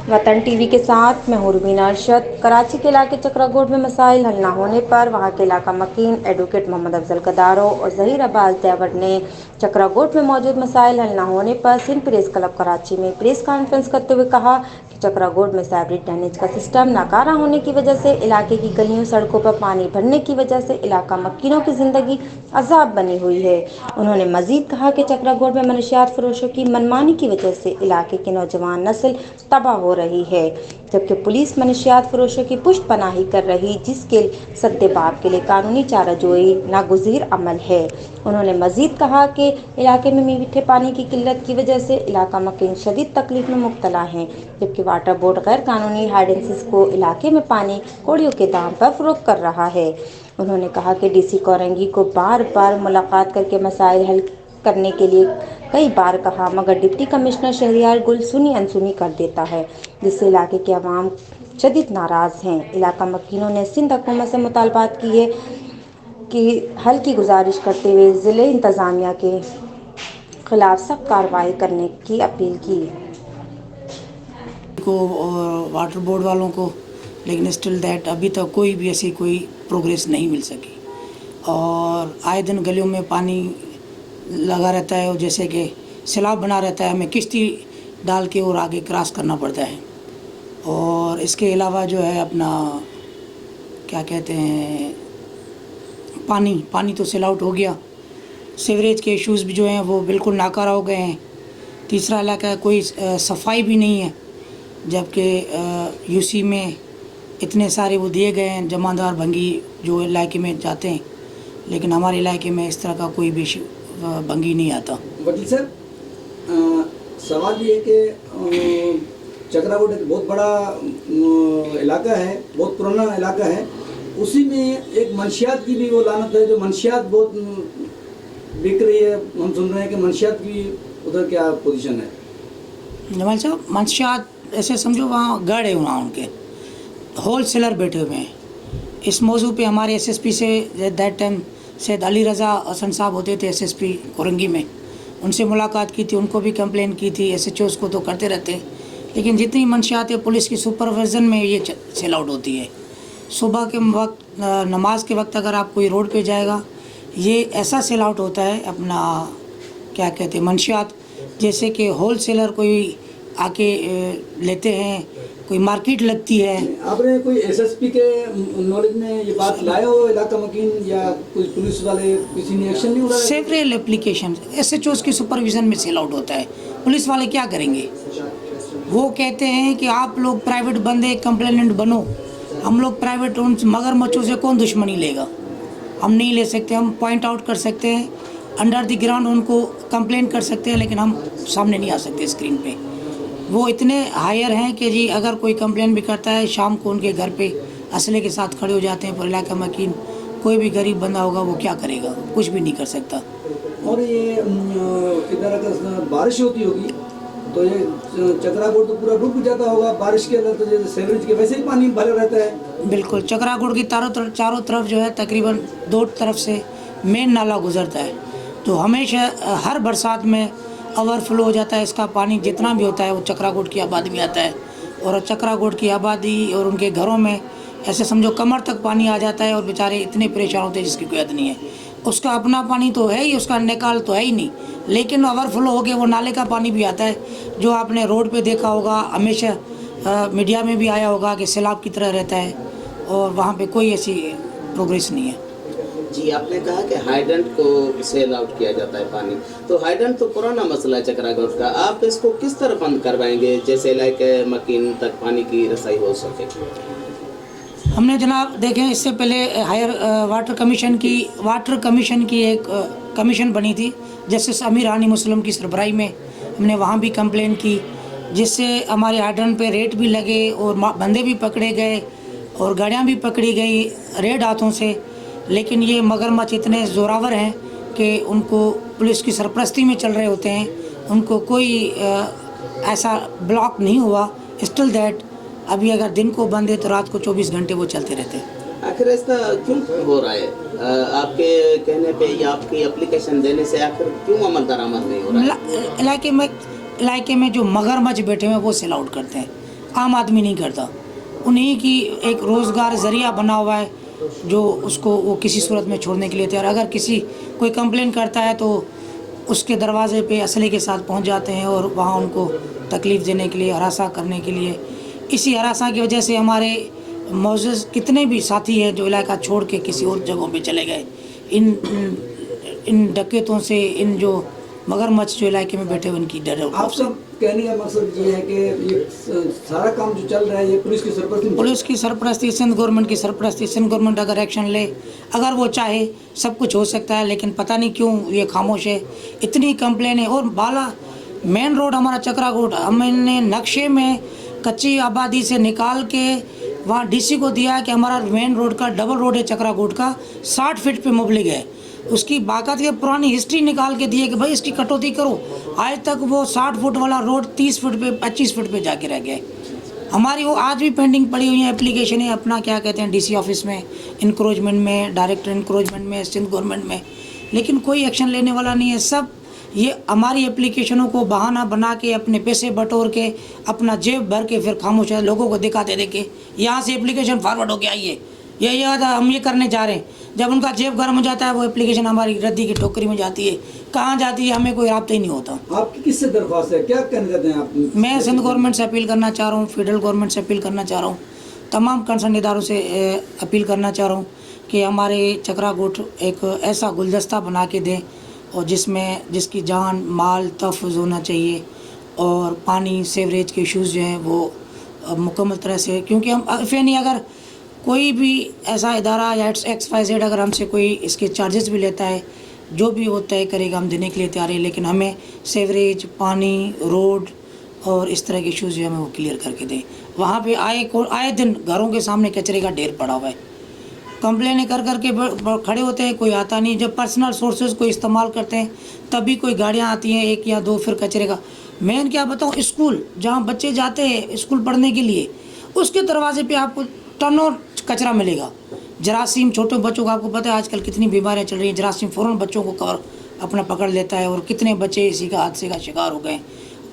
वतन टीवी के साथ मैं हूं रुबीना अरशद। कराची के इलाके चक्रागोड में मसाइल हल न होने पर वहां के इलाका मकीन एडवोकेट मोहम्मद अफजल कदारो और जहीर अब्बास ड्राइवर ने चक्रागोड में मौजूद मसाइल हल न होने पर सिंध प्रेस क्लब कराची में प्रेस कॉन्फ्रेंस करते हुए कहा कि चक्रागोड में साइबर ड्रेनेज का सिस्टम नाकारा होने की वजह से इलाके की गलियों सड़कों पर पानी भरने की वजह से इलाका मक्कीनों की जिंदगी अजाब बनी हुई है। उन्होंने मजीद कहा कि चक्रागोड में मनशियात फरोशों की मनमानी की वजह से इलाके की नौजवान नस्ल तबाह हो रही है, जबकि पुलिस मनशियात फरोशों की पुष्ट पनाही कर रही, जिसके सद्देबाब के लिए कानूनी चाराजोई नागुज़ीर अमल है। उन्होंने मजीद कहा कि इलाके में मीठे पानी की किल्लत की वजह से इलाका मकीन शदीद तकलीफ में मुब्तला हैं, जबकि वाटर बोर्ड गैर कानूनी हाइडेंसिस को इलाके में पानी कौड़ियों के दाम पर फरोख्त कर रहा है। उन्होंने कहा कि डीसी कोरंगी को बार बार मुलाकात करके मसाइल हल करने के लिए कई बार कहा, मगर डिप्टी कमिश्नर शहरियार गुल सुनी अनसुनी कर देता है, जिससे इलाके के अवाम शदीद नाराज़ हैं। इलाका मकीनों ने सिंध हुकूमत से मुतालबात की है कि हल की गुजारिश करते हुए ज़िले इंतज़ामिया के खिलाफ सख्त कार्रवाई करने की अपील की को वाटर बोर्ड वालों को, लेकिन स्टिल दैट अभी तक कोई भी ऐसी कोई प्रोग्रेस नहीं मिल सकी और आए दिन गलियों में पानी लगा रहता है और जैसे कि सैलाब बना रहता है, हमें किश्ती डाल के और आगे क्रॉस करना पड़ता है। और इसके अलावा जो है अपना क्या कहते हैं, पानी तो सेल आउट हो गया, सीवरेज के इश्यूज़ भी जो हैं वो बिल्कुल नाकारा हो गए हैं। तीसरा इलाका कोई सफाई भी नहीं है, जबकि यूसी में इतने सारे वो दिए गए हैं जमादार भंगी जो इलाके में जाते हैं, लेकिन हमारे इलाके में इस तरह का कोई भी भंगी नहीं आता। वकील सर, सवाल ये है कि चक्रागोड एक बहुत बड़ा इलाका है, बहुत पुराना इलाका है, उसी में एक मंशियात की भी वो लानत है, जो मंशियात बहुत बिक रही है। हम सुन रहे हैं कि मंशियात की उधर क्या पोजीशन है? जमाल साहब, मंशियात ऐसे समझो वहाँ गढ़ है, वहाँ उनके होल सेलर बैठे हुए हैं। इस मौजू पे हमारे एसएसपी से दैट टाइम सैयद अली रज़ा हसन साहब होते थे एसएसपी कोरंगी में, उनसे मुलाकात की थी, उनको भी कंप्लेन की थी। एसएचओस को तो करते रहते हैं, लेकिन जितनी मंशियात है पुलिस की सुपरविज़न में ये सेल आउट होती है। सुबह के वक्त नमाज के वक्त अगर आप कोई रोड पे जाएगा, ये ऐसा सेल आउट होता है अपना क्या कहते हैं मंशियात, जैसे कि होल सेलर कोई आके लेते हैं, कोई मार्केट लगती है। आपने कोई एसएसपी के नॉलेज में ये बात लाए हो इलाका मकीन, या कोई पुलिस वाले किसी ने एक्शन नहीं उठाया? सेवरल एप्लीकेशन एसएचओस की सुपरविज़न में सेल आउट होता है। पुलिस वाले क्या करेंगे? वो कहते हैं कि आप लोग प्राइवेट बंदे कंप्लेनेंट बनो, हम लोग प्राइवेट उन मगरमच्छों से कौन दुश्मनी लेगा, हम नहीं ले सकते। हम पॉइंट आउट कर सकते हैं, अंडर द ग्राउंड उनको कंप्लेन कर सकते हैं, लेकिन हम सामने नहीं आ सकते स्क्रीन पे। वो इतने हायर हैं कि जी अगर कोई कंप्लेन भी करता है, शाम को उनके घर पे असले के साथ खड़े हो जाते हैं। पर इलाका मकीन कोई भी गरीब बंदा होगा वो क्या करेगा? कुछ भी नहीं कर सकता। और ये इधर अगर बारिश होती होगी तो ये चक्रागोड तो पूरा डूब जाता होगा बारिश के अंदर, तो जैसे सीवरेज के वैसे ही पानी भरा रहता है। बिल्कुल, चक्रागोड की चारों तरफ जो है तकरीबन 2 तरफ से मेन नाला गुजरता है, तो हमेशा हर बरसात में ओवरफ्लो हो जाता है। इसका पानी जितना भी होता है वो चक्रागोड की आबादी में आता है, और चक्रागोड की आबादी और उनके घरों में ऐसे समझो कमर तक पानी आ जाता है, और बेचारे इतने परेशान होते हैं जिसकी कोई हद नहीं है। उसका अपना पानी तो है ही, उसका निकाल तो है ही नहीं, लेकिन ओवरफ्लो हो गया वो नाले का पानी भी आता है, जो आपने रोड पे देखा होगा, हमेशा मीडिया में भी आया होगा कि सैलाब की तरह रहता है, और वहाँ पे कोई ऐसी प्रोग्रेस नहीं है। जी, आपने कहा कि हाइडेंट को सेल आउट किया जाता है पानी, तो हाइडेंट तो पुराना मसला है चक्रागोड का, आप इसको किस तरह बंद करवाएंगे जैसे इलाके मकीन तक पानी की रसाई हो सके? हमने जनाब देखें, इससे पहले हायर वाटर कमीशन की एक कमीशन बनी थी जस्टिस अमीर रानी मुस्लिम की सरबराही में। हमने वहाँ भी कंप्लेन की, जिससे हमारे हाइड्रेंट पे रेट भी लगे और बंदे भी पकड़े गए और गाड़ियाँ भी पकड़ी गई रेड हाथों से। लेकिन ये मगरमच्छ इतने ज़ोरावर हैं कि उनको पुलिस की सरपरस्ती में चल रहे होते हैं, उनको कोई ऐसा ब्लॉक नहीं हुआ। स्टिल दैट अभी अगर दिन को बंद है तो रात को 24 घंटे वो चलते रहते हैं। आखिर ऐसा क्यों हो रहा है? आपके कहने पे या आपकी एप्लीकेशन देने से आखिर क्यों अमल दरामद नहीं हो रहा है? इलाके में जो मगरमच्छ बैठे हुए हैं वो सेल आउट करते हैं। आम आदमी नहीं करता। उन्हीं की एक रोज़गार ज़रिया बना हुआ है जो उसको वो किसी सूरत में छोड़ने के लिए तैयार। अगर किसी कोई कंप्लेन करता है तो उसके दरवाजे पे असले के साथ पहुंच जाते हैं और वहाँ उनको तकलीफ़ देने के लिए, हरासा करने के लिए। इसी हरासा की वजह से हमारे मौजूद कितने भी साथी हैं जो इलाका छोड़ के किसी और जगहों पे चले गए। इन डकैतों से, इन जो मगरमच्छ जो इलाके में बैठे हुए उनकी डर। आप सब कहने का मकसद ये है कि ये सारा काम जो चल रहा है ये पुलिस की सरपरस्ती में, पुलिस की सरपरस्ती, सिंध गवर्नमेंट की सरपरस्ती। सिंध गवर्नमेंट अगर एक्शन ले, अगर वो चाहे, सब कुछ हो सकता है, लेकिन पता नहीं क्यों ये खामोश है। इतनी कंप्लेन है। और बाला मेन रोड हमारा चक्राकोट, हमने नक्शे में कच्ची आबादी से निकाल के वहाँ डीसी को दिया कि हमारा मेन रोड का डबल रोड है चक्राकोट का, 60 फीट पे मुबलिग है। उसकी बाकायदा पुरानी हिस्ट्री निकाल के दिए कि भाई इसकी कटौती करो। आज तक वो 60 फुट वाला रोड 30 फुट पे, 25 फुट पे जाके रह गया है। हमारी वो आज भी पेंडिंग पड़ी हुई है एप्लीकेशन है अपना, क्या कहते हैं, डीसी ऑफिस में, इंक्रोचमेंट में, डायरेक्टर इंक्रोचमेंट में, सिंध गवर्नमेंट में, लेकिन कोई एक्शन लेने वाला नहीं है। सब ये हमारी एप्लीकेशनों को बहाना बना के, अपने पैसे बटोर के, अपना जेब भर के फिर खामोश है, लोगों को दिखाते देखे यहाँ से एप्लीकेशन फॉरवर्ड हो के आई है, ये हम ये करने जा रहे हैं। जब उनका जेब गर्म हो जाता है वो एप्लीकेशन हमारी रद्दी की टोकरी में जाती है। कहाँ जाती है हमें कोई राब्ता ही नहीं होता। आपकी किससे दरख्वास्त है, क्या कहना चाहते हैं आप? मैं सिंध गवर्नमेंट से अपील करना चाह रहा हूँ, फेडरल गवर्नमेंट से अपील करना चाह रहा हूँ, तमाम कंसर्न इदारों से अपील करना चाह रहा हूँ कि हमारे चक्राकोट एक ऐसा गुलदस्ता बना के दें और जिसकी जान माल तहफ़्फ़ुज़ होना चाहिए। और पानी, सीवरेज के इशूज़ जो हैं वो मुकम्मल तरह से, क्योंकि हम नहीं, अगर कोई भी ऐसा इदारा या XYZ अगर हमसे कोई इसके चार्जेस भी लेता है, जो भी वो तय करेगा हम देने के लिए तैयार है, लेकिन हमें सीवरेज, पानी, रोड और इस तरह के इशूज़ जो हमें वो क्लियर करके दें। वहाँ पे आए दिन घरों के सामने कचरे का ढेर पड़ा हुआ है। कंप्लेनें कर के खड़े होते हैं, कोई आता नहीं। जब पर्सनल सोर्सेज को इस्तेमाल करते हैं तभी कोई गाड़ियाँ आती हैं, एक या दो, फिर कचरे का। मैं क्या बताऊँ, स्कूल जहाँ बच्चे जाते हैं स्कूल पढ़ने के लिए, उसके दरवाजे पे आपको टनों कचरा मिलेगा। जरासीम, छोटे बच्चों को आपको पता है आजकल कितनी बीमारियाँ चल रही हैं, जरासीम फ़ौरन बच्चों को कवर अपना पकड़ लेता है और कितने बच्चे इसी का हादसे का शिकार हो गए।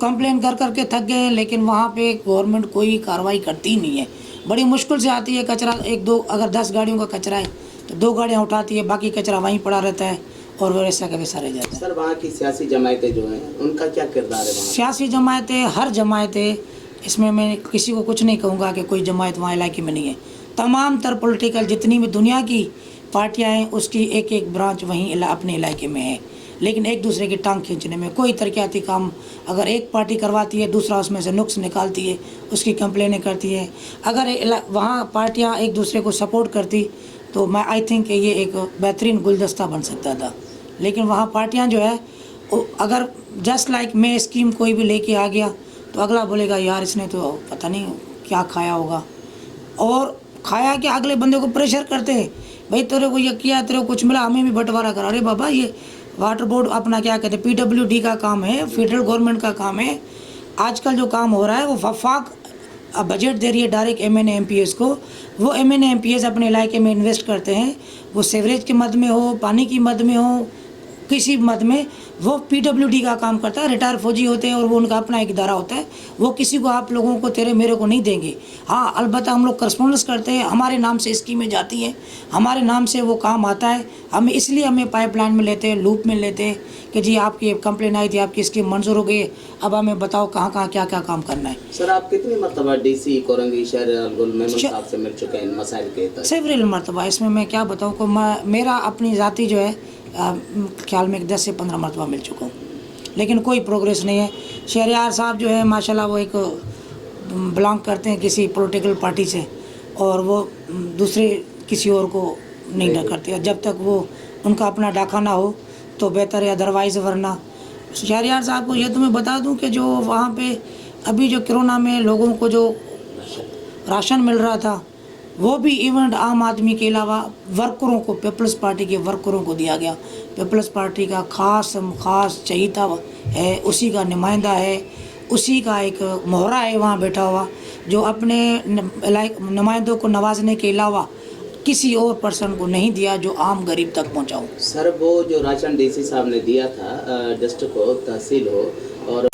कंप्लेन कर के थक गए हैं, लेकिन वहाँ पे गवर्नमेंट कोई कार्रवाई करती नहीं है। बड़ी मुश्किल से आती है कचरा, एक दो, अगर 10 गाड़ियों का कचरा है तो 2 गाड़ियाँ उठाती है, बाकी कचरा वहीं पड़ा रहता है और वैसा का वैसा रह जाता है। सर, वहाँ की सियासी जमायतें जो हैं उनका क्या किरदार है? सियासी जमायतें, हर जमायतें, इसमें मैं किसी को कुछ नहीं कहूँगा कि कोई जमायत वहाँ इलाके में नहीं है। तमाम तर पॉलिटिकल जितनी भी दुनिया की पार्टियां हैं उसकी एक एक ब्रांच वहीं अपने इलाके में है, लेकिन एक दूसरे की टांग खींचने में कोई तरक्याती काम अगर एक पार्टी करवाती है, दूसरा उसमें से नुक्स निकालती है, उसकी कंप्लेनें करती है। अगर वहाँ पार्टियां एक दूसरे को सपोर्ट करती तो मैं आई थिंक ये एक बेहतरीन गुलदस्ता बन सकता था। लेकिन वहाँ पार्टियाँ जो है, अगर जस्ट लाइक मैं स्कीम कोई भी लेके आ गया तो अगला बोलेगा यार इसने तो पता नहीं क्या खाया होगा, और खाया कि अगले बंदे को प्रेशर करते हैं, भाई तेरे को ये किया, तेरे को कुछ मिला, हमें भी बंटवारा करा। अरे बाबा, ये वाटर बोर्ड अपना क्या कहते हैं, PWD का काम है, फेडरल गवर्नमेंट का काम है। आजकल जो काम हो रहा है वो वफाक बजट दे रही है डायरेक्ट MNA MPS को, वो MNA MPS अपने इलाके में इन्वेस्ट करते हैं, वो सीवरेज की मद में हो, पानी की मद में हो, किसी मद में, वो PWD का काम करता है। रिटायर फौजी होते हैं और वो उनका अपना एक इदारा होता है, वो किसी को आप लोगों को तेरे मेरे को नहीं देंगे। हाँ, अलबत्ता हम लोग करस्पॉन्डेंस करते हैं, हमारे नाम से स्कीमें जाती हैं, हमारे नाम से वो काम आता है, हमें इसलिए हमें पाइपलाइन में लेते हैं, लूप में लेते हैं कि जी आपकी कंप्लेन आई थी, आपकी स्कीम मंजूर हो गई, अब हमें बताओ कहाँ क्या क्या काम करना है। सर, आप कितनी मरतबा DC कोरंगी शहर मेमन साहब से मिल चुके हैं इन मसाइल के तहत? सेवरल मरतबा। इसमें मैं क्या बताऊँ को मेरा अपनी ज़ाती जो है ख्याल में 10 से 15 मरतबा मिल चुका हूँ, लेकिन कोई प्रोग्रेस नहीं है। शहरियार साहब जो है माशाल्लाह वो एक बिलोंग करते हैं किसी पॉलिटिकल पार्टी से, और वो दूसरे किसी और को नहीं डर करते। जब तक वो उनका अपना डाका ना हो तो बेहतर है, अदरवाइज़ वरना शहरियार साहब को ये तो मैं बता दूं कि जो वहाँ पे अभी जो कोरोना में लोगों को जो राशन मिल रहा था वो भी इवेंट आम आदमी के अलावा वर्करों को, पीपल्स पार्टी के वर्करों को दिया गया। पीपल्स पार्टी का खास चहीता है, उसी का नुमाइंदा है, उसी का एक मोहरा है वहाँ बैठा हुआ, जो अपने नुमाइंदों को नवाजने के अलावा किसी और पर्सन को नहीं दिया जो आम गरीब तक पहुँचाओ। सर, वो जो राशन DC साहब ने दिया था डिस्ट्रिक्ट हो, तहसील हो और